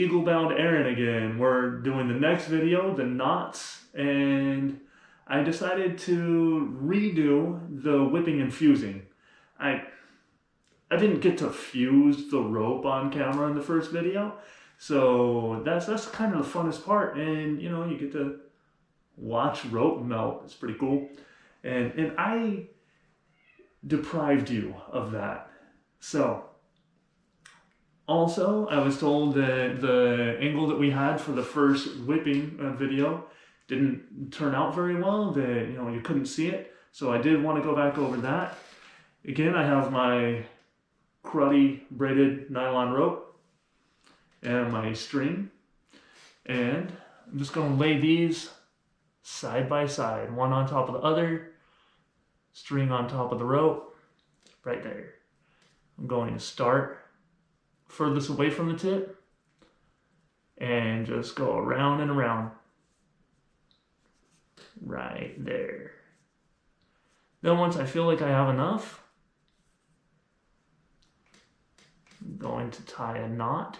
Eagle-bound Aaron again. We're doing the next video, the knots, and I decided to redo the whipping and fusing. I didn't get to fuse the rope on camera in the first video, so that's kind of the funnest part, and you know, you get to watch rope melt. It's pretty cool, and I deprived you of that. So also, I was told that the angle that we had for the first whipping video didn't turn out very well, that, you know, you couldn't see it. So I did want to go back over that. Again, I have my cruddy braided nylon rope and my string. And I'm just going to lay these side by side, one on top of the other, string on top of the rope, right there. I'm going to start furthest away from the tip and just go around and around right there. Then once I feel like I have enough, I'm going to tie a knot.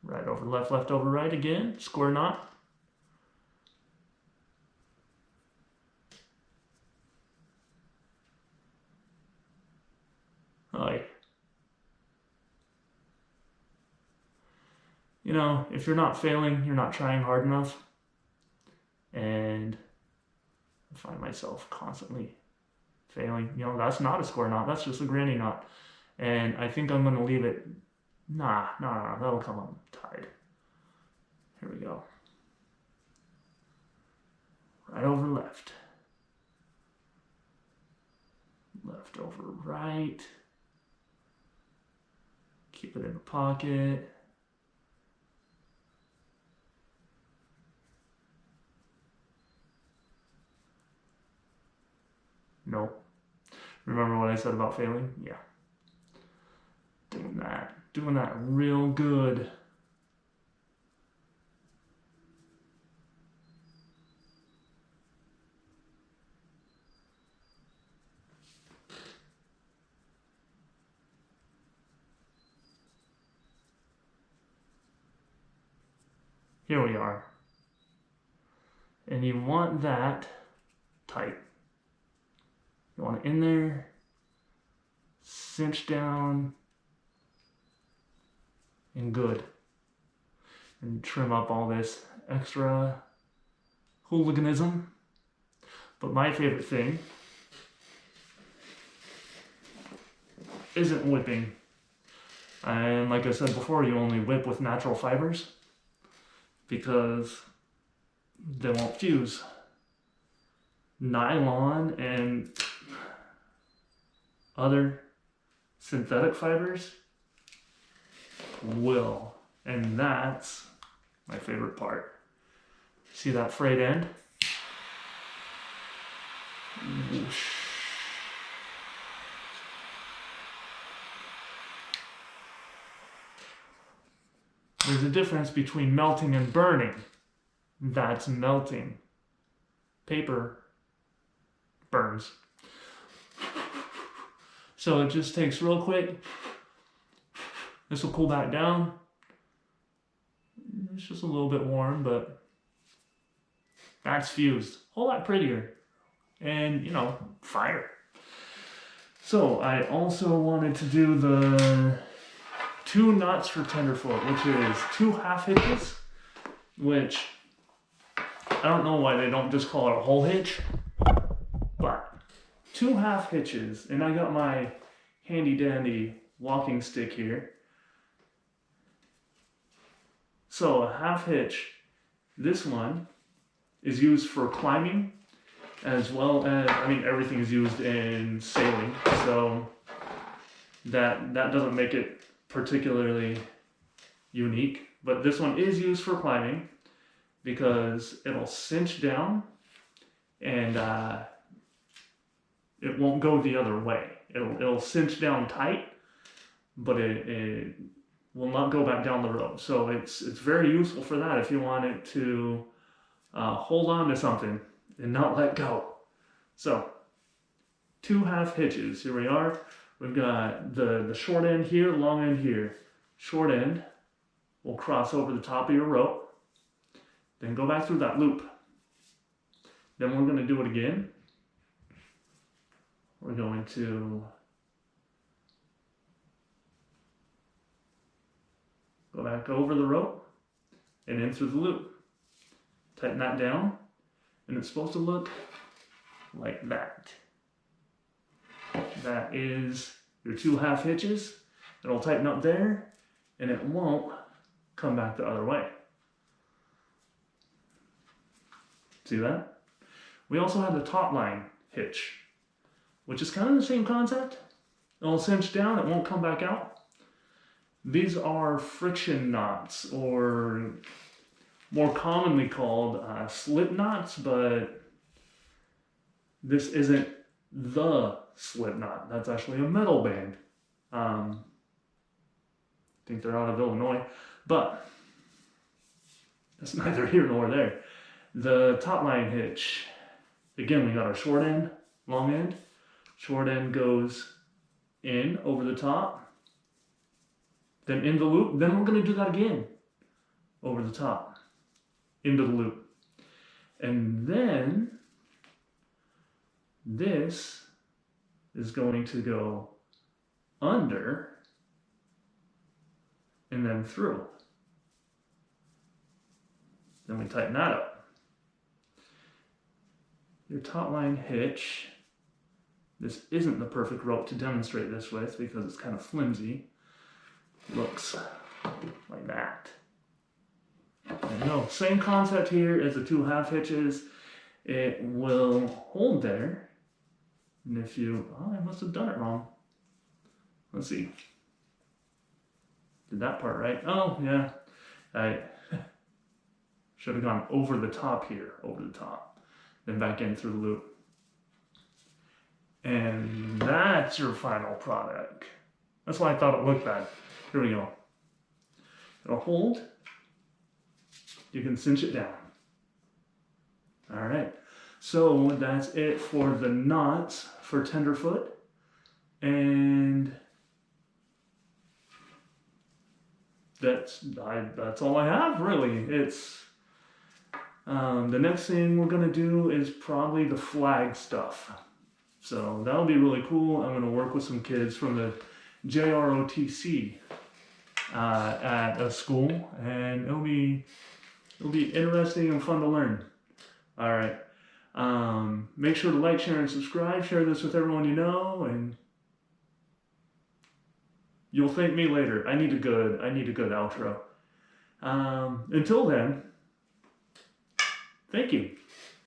Right over left, left over right again, square knot. You know, if you're not failing, you're not trying hard enough. And I find myself constantly failing. You know, that's not a square knot, that's just a granny knot. And I think I'm going to leave it. Nah, that'll come untied. Here we go. Right over left. Left over right. Keep it in the pocket. Nope. Remember what I said about failing? Yeah. Doing that real good. Here we are. And you want that tight. You want it in there, cinch down, and good. And trim up all this extra hooliganism. But my favorite thing isn't whipping. And like I said before, you only whip with natural fibers because they won't fuse. Nylon and other synthetic fibers will, and that's my favorite part. See that frayed end? Whoosh. There's a difference between melting and burning. That's melting. Paper burns. So it just takes real quick. This will cool back down. It's just a little bit warm, but that's fused. A whole lot prettier. And, you know, fire. So I also wanted to do the 2 knots for Tenderfoot, which is 2 half hitches, which I don't know why they don't just call it a whole hitch, but 2 half hitches. And I got my handy dandy walking stick here. So a half hitch, this one is used for climbing as well as, I mean, everything is used in sailing, so that doesn't make it particularly unique, but this one is used for climbing because it'll cinch down and it won't go the other way. It'll cinch down tight, but it will not go back down the road. So it's very useful for that if you want it to hold on to something and not let go. So 2 half hitches, here we are. We've got the short end here, long end here. Short end will cross over the top of your rope. Then go back through that loop. Then we're going to do it again. We're going to go back over the rope and in through the loop. Tighten that down, and it's supposed to look like that. That is your 2 half hitches. It'll tighten up there, and it won't come back the other way. See that? We also have the top line hitch, which is kind of the same concept. It'll cinch down, it won't come back out. These are friction knots, or more commonly called slip knots, but this isn't the slip knot. That's actually a metal band. I think they're out of Illinois, but that's neither here nor there. The top line hitch, again, we got our short end, long end. Short end goes in over the top, then in the loop. Then we're going to do that again over the top, into the loop. And then this is going to go under and then through. Then we tighten that up. Your top line hitch, this isn't the perfect rope to demonstrate this with because it's kind of flimsy. Looks like that. And no, same concept here as the 2 half hitches. It will hold there. And if you, oh, I must have done it wrong. Let's see. Did that part right? Oh, yeah. I should have gone over the top here, over the top. Then back in through the loop. And that's your final product. That's why I thought it looked bad. Here we go. It'll hold. You can cinch it down. All right. So that's it for the knots for Tenderfoot. And that's all I have, really. It's the next thing we're gonna do is probably the flag stuff. So that'll be really cool. I'm gonna work with some kids from the JROTC at a school, and it'll be interesting and fun to learn. All right. Make sure to like, share, and subscribe. Share this with everyone you know, and you'll thank me later. I need a good outro. Until then, thank you.